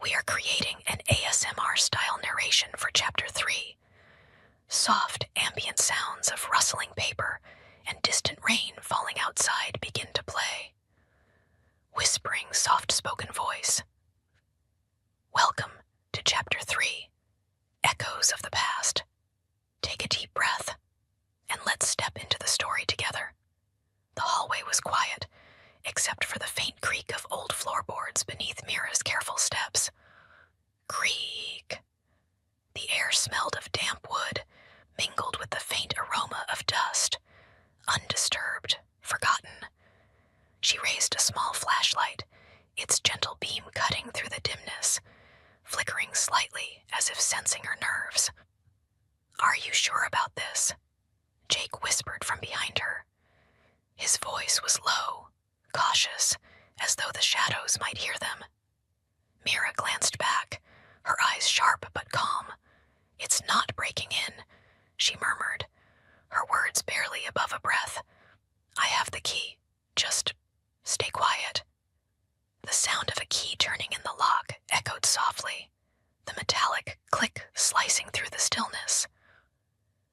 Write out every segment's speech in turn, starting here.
We are creating an ASMR-style narration for Chapter 3. Soft, ambient sounds of rustling paper and distant rain falling outside begin to play. Whispering, soft-spoken voice. Welcome to Chapter 3, Echoes of the Past. Take a deep breath, and let's step into the story together. The hallway was quiet, except for the faint creak of old floorboards beneath Mira's careful steps. Creak. The air smelled of damp wood, mingled with the faint aroma of dust. Undisturbed, forgotten. She raised a small flashlight, its gentle beam cutting through the dimness, flickering slightly as if sensing her nerves. "Are you sure about this?" Jake whispered from behind her. His voice was low, cautious, as though the shadows might hear them. Mira glanced back, her eyes sharp but calm. "It's not breaking in," she murmured, her words barely above a breath. "I have the key. Just stay quiet." The sound of a key turning in the lock echoed softly, the metallic click slicing through the stillness.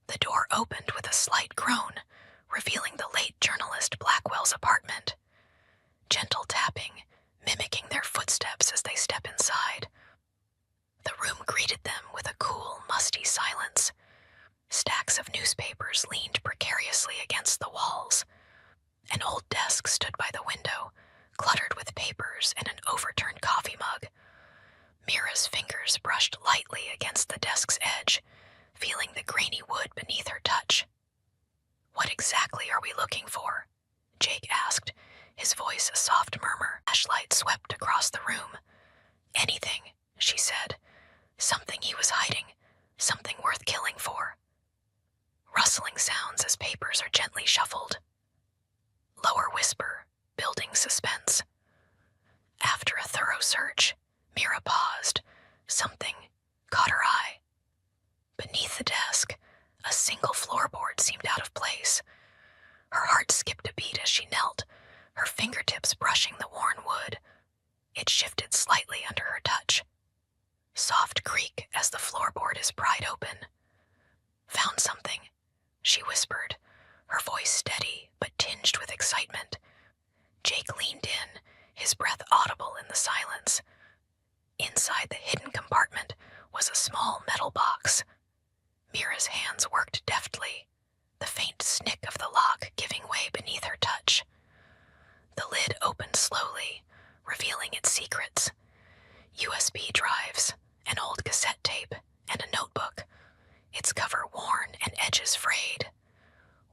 The door opened with a slight groan, revealing the late journalist Blackwell's apartment. Gentle tapping, mimicking their footsteps as they step inside. The room greeted them with a cool, musty silence. Stacks of newspapers leaned precariously against the walls. An old desk stood by the window, cluttered with papers and an overturned coffee mug. Mira's fingers brushed lightly against the desk's edge, feeling the grainy wood beneath her touch. "What exactly are we looking for?" Jake asked, his voice a soft murmur. Flashlight swept across the room. "Anything," she said. "Something he was hiding, something worth killing for." Rustling sounds as papers are gently shuffled. Lower whisper, building suspense. After a thorough search, Mira paused. Something caught her eye. Beneath the desk, a single floorboard seemed out of place. Her heart skipped a beat as she knelt, her fingertips brushing the worn wood. It shifted slightly under her touch. Soft creak as the floorboard is pried open. "Found something," she whispered, her voice steady but tinged with excitement. Jake leaned in, his breath audible in the silence. Inside the hidden compartment was a small metal box. Mira's hands worked deftly, the faint snick of the lock giving way beneath her touch. The lid opened slowly, revealing its secrets. USB drives, an old cassette tape, and a notebook, its cover worn and edges frayed.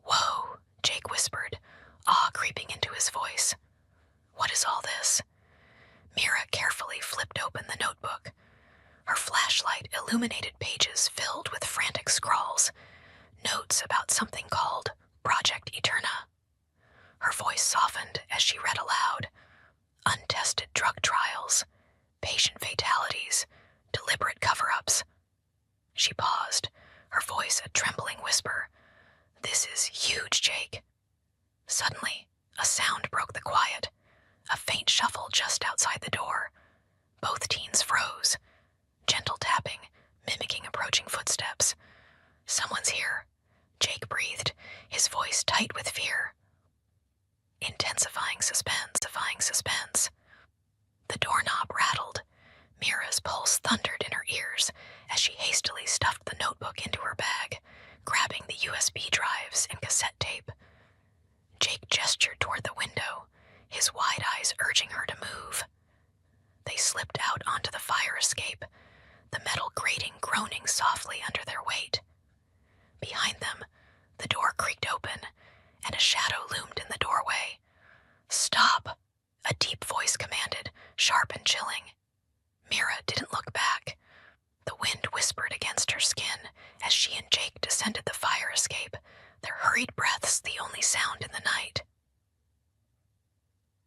"Whoa," Jake whispered, awe creeping into his voice. "What is all this?" Mira carefully flipped open the notebook. Her flashlight illuminated pages filled with frantic scrawls, notes about something called Project Eterna. Her voice softened as she read aloud. Untested drug trials, patient fatalities, deliberate cover-ups. She paused, her voice a trembling whisper. "This is huge, Jake." Suddenly, a sound broke the quiet, a faint shuffle just outside the door. Both teens froze. Gentle tapping, mimicking approaching footsteps. "Someone's here," Jake breathed, his voice tight with fear. Intensifying suspense. The doorknob rattled. Mira's pulse thundered in her ears as she hastily stuffed the notebook into her bag, grabbing the USB drives and cassette tape. Jake gestured toward the window, his wide eyes urging her to move. They slipped out onto the fire escape, the metal grating groaning softly under their weight. Behind them, the door creaked open, and a shadow loomed in the doorway. "Stop," a deep voice commanded, sharp and chilling. Mira didn't look back. The wind whispered against her skin as she and Jake descended the fire escape, their hurried breaths the only sound in the night.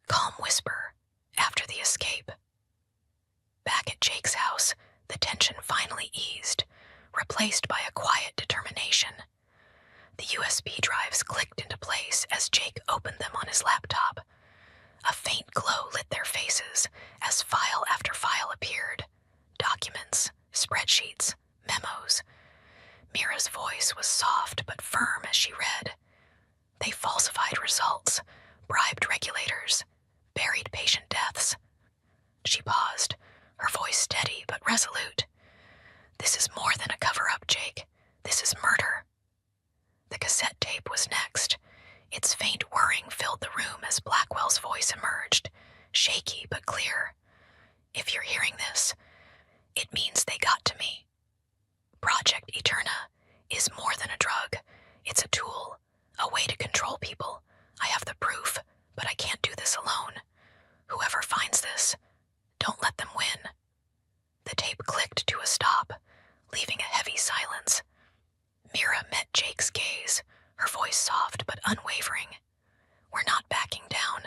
Calm whisper after the escape. Back at Jake's house, the tension finally eased, replaced by a quiet determination. The USB drives clicked into place as Jake opened them on his laptop. A faint glow lit their faces as file after file appeared. resolute. This is more than a cover-up, Jake. This is murder. The cassette tape was next. Its faint whirring filled the room as Blackwell's voice emerged, shaky but clear. If you're hearing this, it means they got to me. Project Eterna is more than a drug. It's a tool, a way to control people. I have the proof, but I can't do this alone. Whoever finds this, don't let them win. The tape clicked to a stop, leaving a heavy silence. Mira met Jake's gaze, her voice soft but unwavering. We're not backing down.